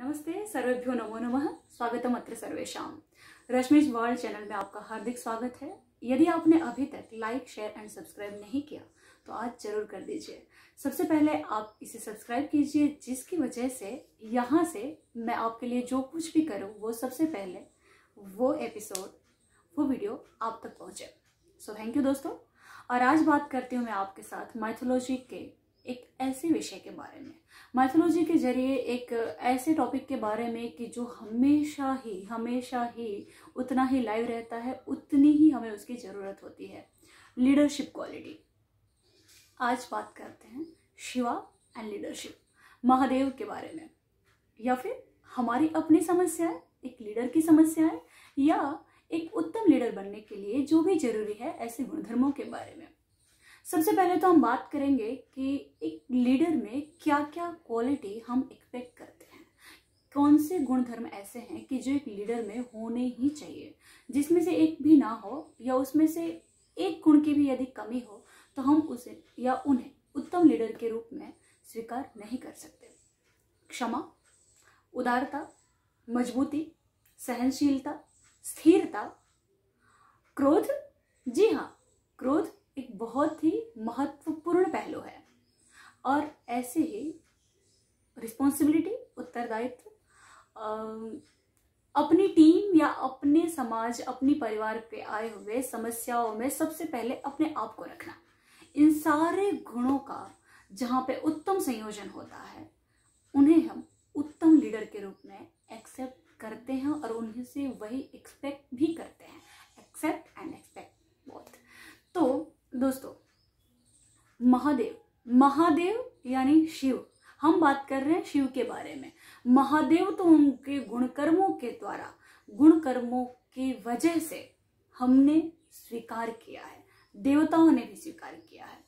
नमस्ते, सर्वेभ्यो नमो नमः। स्वागतम अत्र सर्वेषां। रश्मिज वर्ल्ड चैनल में आपका हार्दिक स्वागत है। यदि आपने अभी तक लाइक, शेयर एंड सब्सक्राइब नहीं किया तो आज जरूर कर दीजिए। सबसे पहले आप इसे सब्सक्राइब कीजिए, जिसकी वजह से यहाँ से मैं आपके लिए जो कुछ भी करूँ वो सबसे पहले वो एपिसोड, वो वीडियो आप तक पहुँचे। सो थैंक यू दोस्तों। और आज बात करती हूँ मैं आपके साथ माइथोलॉजी के एक ऐसे विषय के बारे में, माइथोलॉजी के जरिए एक ऐसे टॉपिक के बारे में कि जो हमेशा ही उतना ही लाइव रहता है, उतनी ही हमें उसकी ज़रूरत होती है, लीडरशिप क्वालिटी। आज बात करते हैं शिवा एंड लीडरशिप, महादेव के बारे में, या फिर हमारी अपनी समस्या है, एक लीडर की समस्या है, या एक उत्तम लीडर बनने के लिए जो भी जरूरी है ऐसे गुणधर्मों के बारे में। सबसे पहले तो हम बात करेंगे कि एक लीडर में क्या क्या क्वालिटी हम एक्सपेक्ट करते हैं, कौन से गुणधर्म ऐसे हैं कि जो एक लीडर में होने ही चाहिए। जिसमें से एक भी ना हो या उसमें से एक गुण की भी यदि कमी हो तो हम उसे या उन्हें उत्तम लीडर के रूप में स्वीकार नहीं कर सकते। क्षमा, उदारता, मजबूती, सहनशीलता, स्थिरता, क्रोध। जी हाँ, क्रोध एक बहुत ही महत्वपूर्ण पहलू है। और ऐसे ही रिस्पॉन्सिबिलिटी, उत्तरदायित्व, अपनी टीम या अपने समाज, अपनी परिवार पे आए हुए समस्याओं में सबसे पहले अपने आप को रखना। इन सारे गुणों का जहाँ पे उत्तम संयोजन होता है, उन्हें हम उत्तम लीडर के रूप में एक्सेप्ट करते हैं और उन्हीं से वही एक्सपेक्ट भी करते हैं। Except and expect both. तो दोस्तों, महादेव यानी शिव, हम बात कर रहे हैं शिव के बारे में। महादेव तो उनके गुणकर्मों के द्वारा, गुणकर्मों की वजह से हमने स्वीकार किया है, देवताओं ने भी स्वीकार किया है।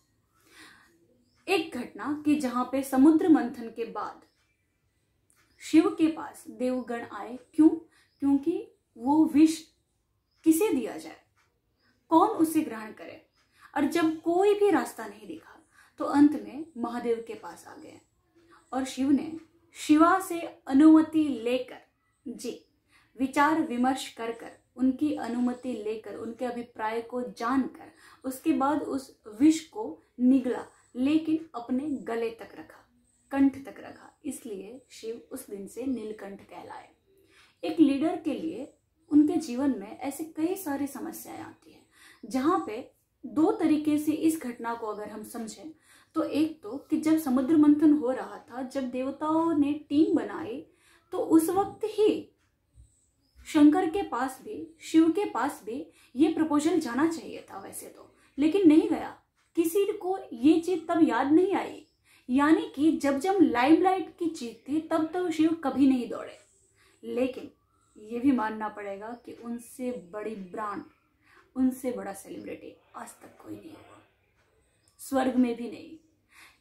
एक घटना कि जहां पे समुद्र मंथन के बाद शिव के पास देवगण आए। क्यों? क्योंकि वो विष किसे दिया जाए, कौन उसे ग्रहण करे। और जब कोई भी रास्ता नहीं दिखा तो अंत में महादेव के पास आ गए और शिव ने शिवा से अनुमति लेकर, जी, विचार विमर्श कर उनकी अनुमति लेकर, उनके अभिप्राय को जानकर, उसके बाद उस विष को निगला, लेकिन अपने गले तक रखा, कंठ तक रखा। इसलिए शिव उस दिन से नीलकंठ कहलाए। एक लीडर के लिए उनके जीवन में ऐसे कई सारी समस्याएं आती हैं, जहां पे दो तरीके से इस घटना को अगर हम समझें तो एक तो कि जब समुद्र मंथन हो रहा था, जब देवताओं ने टीम बनाई, तो उस वक्त ही शंकर के पास भी, शिव के पास भी ये प्रपोजल जाना चाहिए था वैसे तो, लेकिन नहीं गया। किसी को ये चीज तब याद नहीं आई। यानी कि जब लाइमलाइट की चीज थी तब तो शिव कभी नहीं दौड़े। लेकिन ये भी मानना पड़ेगा कि उनसे बड़ी ब्रांड, उनसे बड़ा सेलिब्रिटी आज तक कोई नहीं हुआ, स्वर्ग में भी नहीं।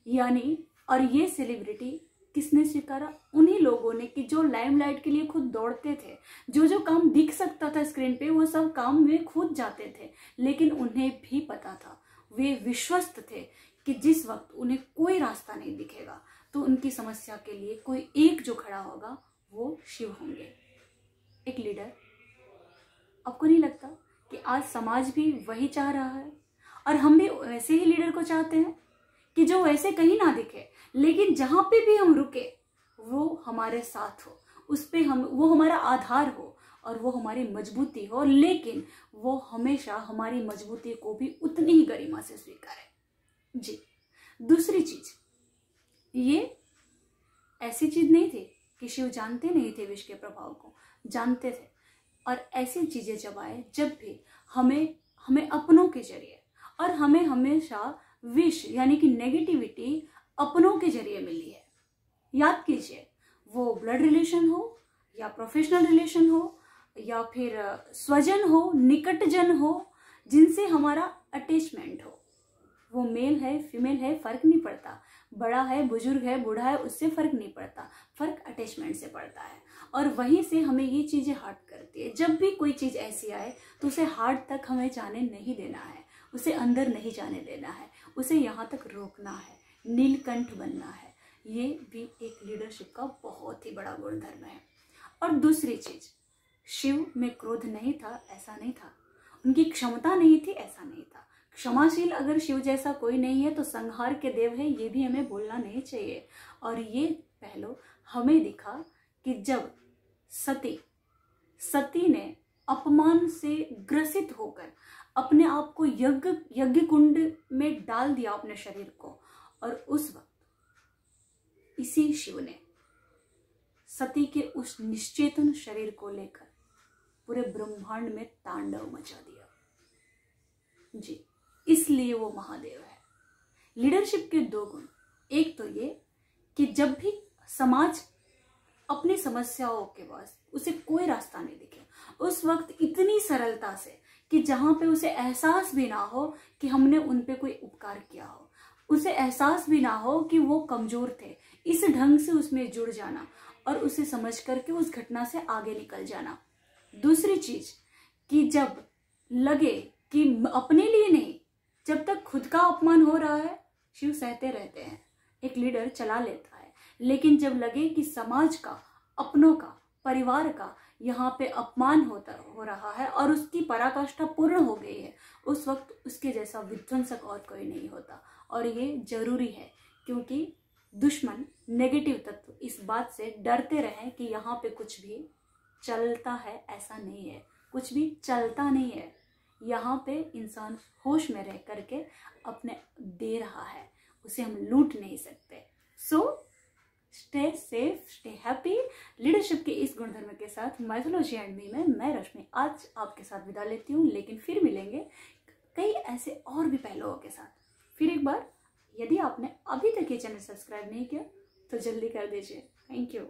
यानी, और ये सेलिब्रिटी किसने स्वीकारा? उन्हीं लोगों ने कि जो लाइमलाइट के लिए खुद दौड़ते थे, जो काम दिख सकता था स्क्रीन पे वो सब काम में खुद जाते थे। लेकिन उन्हें भी पता था, वे विश्वस्त थे कि जिस वक्त उन्हें कोई रास्ता नहीं दिखेगा तो उनकी समस्या के लिए कोई एक जो खड़ा होगा वो शिव होंगे। एक लीडर, आपको नहीं लगता कि आज समाज भी वही चाह रहा है? और हम भी वैसे ही लीडर को चाहते हैं कि जो वैसे कहीं ना दिखे, लेकिन जहां पे भी हम रुके वो हमारे साथ हो, उस पे वो हमारा आधार हो और वो हमारी मजबूती हो, लेकिन वो हमेशा हमारी मजबूती को भी उतनी ही गरिमा से स्वीकारे। जी, दूसरी चीज, ये ऐसी चीज नहीं थी कि शिव जानते नहीं थे विष के प्रभाव को, जानते थे। और ऐसी चीजें जब आए, जब भी हमें अपनों के जरिए, और हमें हमेशा विष यानी कि नेगेटिविटी अपनों के जरिए मिली है। याद कीजिए, वो ब्लड रिलेशन हो या प्रोफेशनल रिलेशन हो या फिर स्वजन हो, निकटजन हो, जिनसे हमारा अटैचमेंट हो। वो मेल है, फीमेल है, फर्क नहीं पड़ता, बड़ा है, बुजुर्ग है, बूढ़ा है, उससे फर्क नहीं पड़ता, फर्क अटैचमेंट से पड़ता है। और वहीं से हमें ये चीजें हर्ट करती है। जब भी कोई चीज ऐसी आए तो उसे हार्ट तक हमें जाने नहीं देना है, उसे अंदर नहीं जाने देना है, उसे यहाँ तक रोकना है, नीलकंठ बनना है। ये भी एक लीडरशिप का बहुत ही बड़ा गुणधर्म है। और दूसरी चीज, शिव में क्रोध नहीं था ऐसा नहीं था, उनकी क्षमता नहीं थी ऐसा नहीं था। क्षमाशील अगर शिव जैसा कोई नहीं है तो संहार के देव है, ये भी हमें भूलना नहीं चाहिए। और ये पहलू हमें दिखा कि जब सती ने अपमान से ग्रसित होकर अपने आप को यज्ञ कुंड में डाल दिया, अपने शरीर को, और उस वक्त इसी शिव ने सती के उस निश्चेतन शरीर को लेकर पूरे ब्रह्मांड में तांडव मचा दिया जी। इसलिए वो महादेव है। लीडरशिप के दो गुण, एक तो ये कि जब भी समाज अपनी समस्याओं के बाद उसे कोई रास्ता नहीं दिखे, उस वक्त इतनी सरलता से कि जहां पे उसे एहसास भी ना हो कि हमने उन पे कोई उपकार किया हो, उसे एहसास भी ना हो कि वो कमजोर थे, इस ढंग से उसमें जुड़ जाना और उसे समझ करके उस घटना से आगे निकल जाना। दूसरी चीज कि जब लगे कि अपने लिए नहीं, जब तक खुद का अपमान हो रहा है शिव सहते रहते हैं, एक लीडर चला लेता है, लेकिन जब लगे कि समाज का, अपनों का, परिवार का यहाँ पे अपमान हो रहा है और उसकी पराकाष्ठा पूर्ण हो गई है, उस वक्त उसके जैसा विध्वंसक और कोई नहीं होता। और ये जरूरी है क्योंकि दुश्मन, नेगेटिव तत्व इस बात से डरते रहे कि यहाँ पे कुछ भी चलता है, ऐसा नहीं है, कुछ भी चलता नहीं है। यहाँ पे इंसान होश में रह करके अपने दे रहा है, उसे हम लूट नहीं सकते। So stay safe, stay happy. Leadership के इस गुणधर्म के साथ माइथोलॉजी एंड मी में मैं रश्मि आज आपके साथ विदा लेती हूँ, लेकिन फिर मिलेंगे कई ऐसे और भी पहलुओं के साथ। फिर एक बार, यदि आपने अभी तक ये चैनल सब्सक्राइब नहीं किया तो जल्दी कर दीजिए। Thank you.